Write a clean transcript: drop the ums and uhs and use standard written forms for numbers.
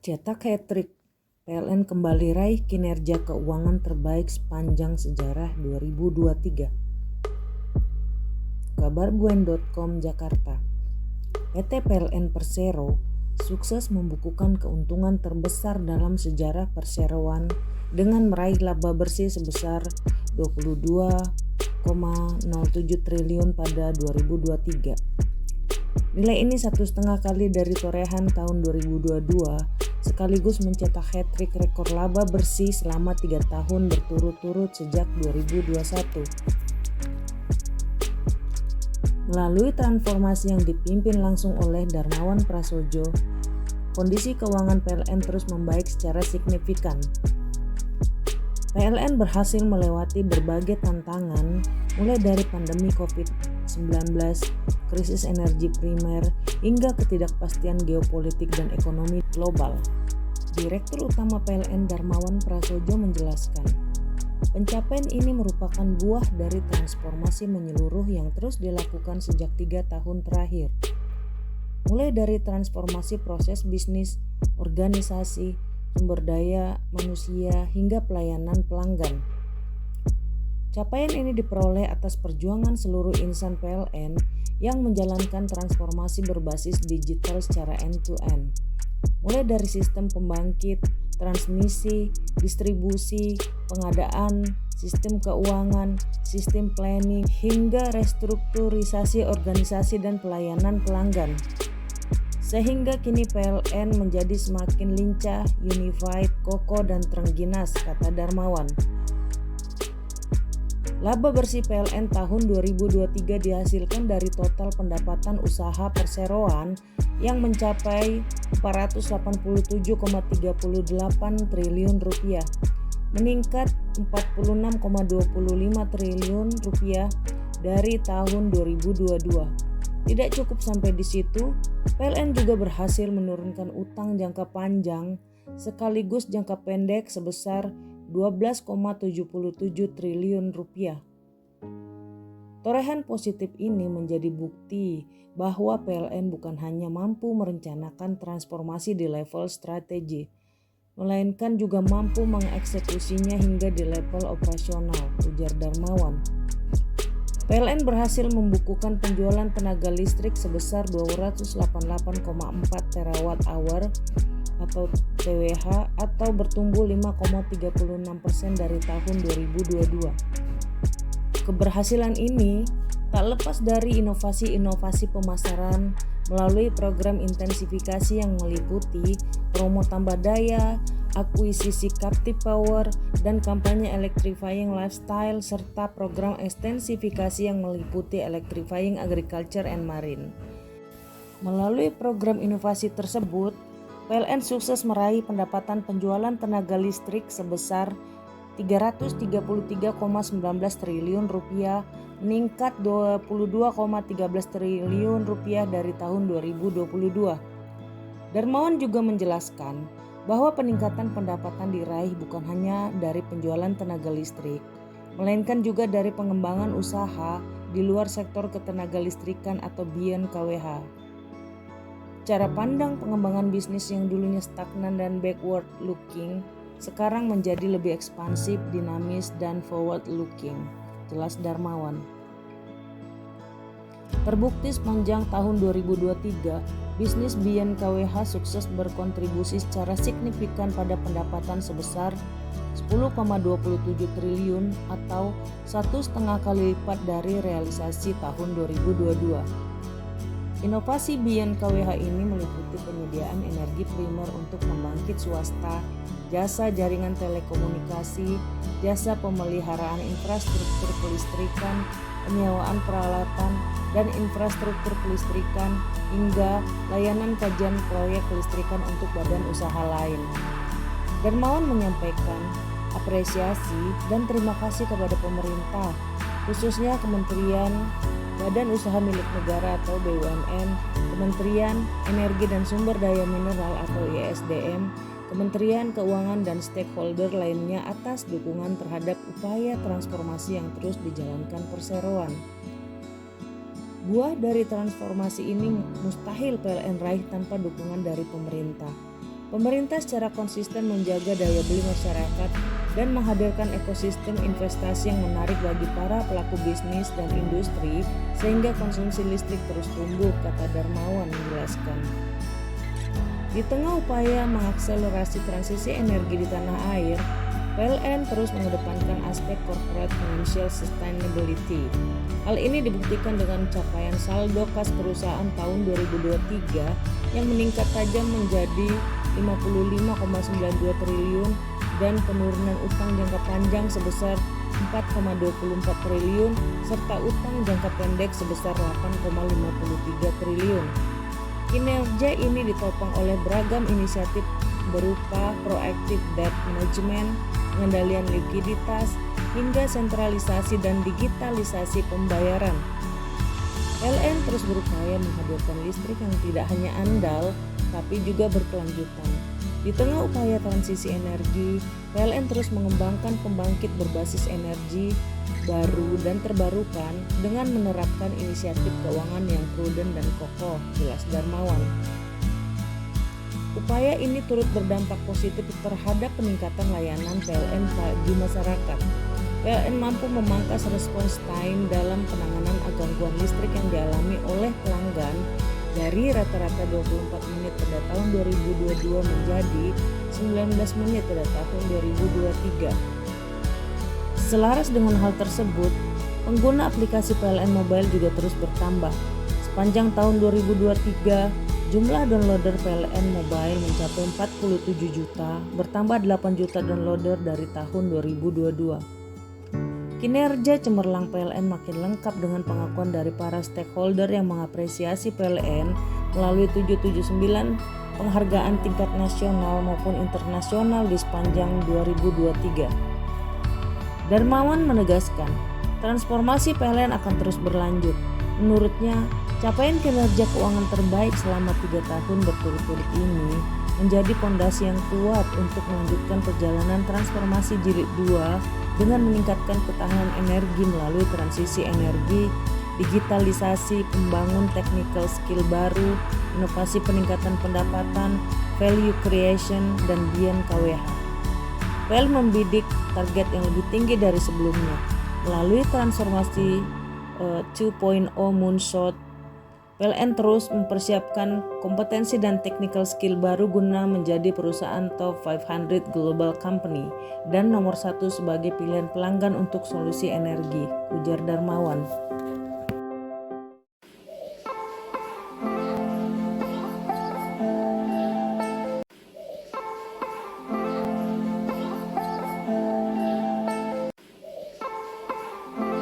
Cetak hat-trick, PLN kembali raih kinerja keuangan terbaik sepanjang sejarah 2023. Kabarbuen.com Jakarta. PT PLN Persero sukses membukukan keuntungan terbesar dalam sejarah perseroan dengan meraih laba bersih sebesar 22,07 triliun pada 2023. Nilai ini 1,5 kali dari torehan tahun 2022, sekaligus mencetak hat-trick rekor laba bersih selama 3 tahun berturut-turut sejak 2021. Melalui transformasi yang dipimpin langsung oleh Darmawan Prasojo, kondisi keuangan PLN terus membaik secara signifikan. PLN berhasil melewati berbagai tantangan, mulai dari pandemi COVID-19, krisis energi primer, hingga ketidakpastian geopolitik dan ekonomi global. Direktur Utama PLN Darmawan Prasojo menjelaskan, pencapaian ini merupakan buah dari transformasi menyeluruh yang terus dilakukan sejak 3 tahun terakhir. Mulai dari transformasi proses bisnis, organisasi, sumber daya manusia, hingga pelayanan pelanggan. Capaian ini diperoleh atas perjuangan seluruh insan PLN yang menjalankan transformasi berbasis digital secara end-to-end. Mulai dari sistem pembangkit, transmisi, distribusi, pengadaan, sistem keuangan, sistem planning, hingga restrukturisasi organisasi dan pelayanan pelanggan. Sehingga kini PLN menjadi semakin lincah, unified, kokoh, dan terengginas, kata Darmawan. Laba bersih PLN tahun 2023 dihasilkan dari total pendapatan usaha perseroan yang mencapai 487,38 triliun rupiah, meningkat 46,25 triliun rupiah dari tahun 2022. Tidak cukup sampai di situ, PLN juga berhasil menurunkan utang jangka panjang sekaligus jangka pendek sebesar 12,77 triliun rupiah. Torehan positif ini menjadi bukti bahwa PLN bukan hanya mampu merencanakan transformasi di level strategi, melainkan juga mampu mengeksekusinya hingga di level operasional, ujar Darmawan. PLN berhasil membukukan penjualan tenaga listrik sebesar 288,4 terawatt hour atau TWh atau bertumbuh 5,36% dari tahun 2022. Keberhasilan ini tak lepas dari inovasi-inovasi pemasaran melalui program intensifikasi yang meliputi promo tambah daya, akuisisi captive power, dan kampanye electrifying lifestyle serta program ekstensifikasi yang meliputi electrifying agriculture and marine. Melalui program inovasi tersebut, PLN sukses meraih pendapatan penjualan tenaga listrik sebesar 333,19 triliun rupiah, meningkat 22,13 triliun rupiah dari tahun 2022. Darmawan juga menjelaskan bahwa peningkatan pendapatan diraih bukan hanya dari penjualan tenaga listrik, melainkan juga dari pengembangan usaha di luar sektor ketenaga listrikan atau Bien KWH. Cara pandang pengembangan bisnis yang dulunya stagnan dan backward looking sekarang menjadi lebih ekspansif, dinamis, dan forward looking, jelas Darmawan. Terbukti sepanjang tahun 2023, bisnis Bien KWH sukses berkontribusi secara signifikan pada pendapatan sebesar 10,27 triliun atau 1,5 kali lipat dari realisasi tahun 2022. Inovasi Bien KWH ini meliputi penyediaan energi primer untuk pembangkit swasta, jasa jaringan telekomunikasi, jasa pemeliharaan infrastruktur kelistrikan, penyewaan peralatan dan infrastruktur kelistrikan, hingga layanan kajian proyek kelistrikan untuk badan usaha lain. Darmawan menyampaikan apresiasi dan terima kasih kepada pemerintah, khususnya Kementerian Badan Usaha Milik Negara atau BUMN, Kementerian Energi dan Sumber Daya Mineral atau ESDM, Kementerian Keuangan dan stakeholder lainnya atas dukungan terhadap upaya transformasi yang terus dijalankan perseroan. Buah dari transformasi ini mustahil PLN raih tanpa dukungan dari pemerintah. Pemerintah secara konsisten menjaga daya beli masyarakat dan menghadirkan ekosistem investasi yang menarik bagi para pelaku bisnis dan industri sehingga konsumsi listrik terus tumbuh, kata Darmawan menjelaskan. Di tengah upaya mengakselerasi transisi energi di tanah air, PLN terus mengedepankan aspek corporate financial sustainability. Hal ini dibuktikan dengan capaian saldo kas perusahaan tahun 2023 yang meningkat tajam menjadi 55,92 triliun dan penurunan utang jangka panjang sebesar 4,24 triliun serta utang jangka pendek sebesar 8,53 triliun. Kinerja ini ditopang oleh beragam inisiatif berupa proactive debt management, pengendalian likuiditas, hingga sentralisasi dan digitalisasi pembayaran. PLN terus berupaya menghadirkan listrik yang tidak hanya andal, tapi juga berkelanjutan. Di tengah upaya transisi energi, PLN terus mengembangkan pembangkit berbasis energi baru dan terbarukan dengan menerapkan inisiatif keuangan yang prudent dan kokoh, jelas Darmawan. Upaya ini turut berdampak positif terhadap peningkatan layanan PLN bagi masyarakat. PLN mampu memangkas respons time dalam penanganan gangguan listrik yang dialami oleh pelanggan dari rata-rata 24 menit pada tahun 2022 menjadi 19 menit pada tahun 2023. Selaras dengan hal tersebut, pengguna aplikasi PLN Mobile juga terus bertambah. Sepanjang tahun 2023, jumlah downloader PLN Mobile mencapai 47 juta, bertambah 8 juta downloader dari tahun 2022. Kinerja cemerlang PLN makin lengkap dengan pengakuan dari para stakeholder yang mengapresiasi PLN melalui 779 penghargaan tingkat nasional maupun internasional di sepanjang 2023. Darmawan menegaskan, transformasi PLN akan terus berlanjut. Menurutnya, capaian kinerja keuangan terbaik selama 3 tahun berturut-turut ini menjadi fondasi yang kuat untuk melanjutkan perjalanan transformasi jilid 2 dengan meningkatkan ketahanan energi melalui transisi energi, digitalisasi, pembangun technical skill baru, inovasi peningkatan pendapatan, value creation, dan BIEN KWH. PLN membidik target yang lebih tinggi dari sebelumnya. Melalui transformasi 2.0 Moonshot, PLN terus mempersiapkan kompetensi dan technical skill baru guna menjadi perusahaan top 500 global company dan nomor 1 sebagai pilihan pelanggan untuk solusi energi, ujar Darmawan.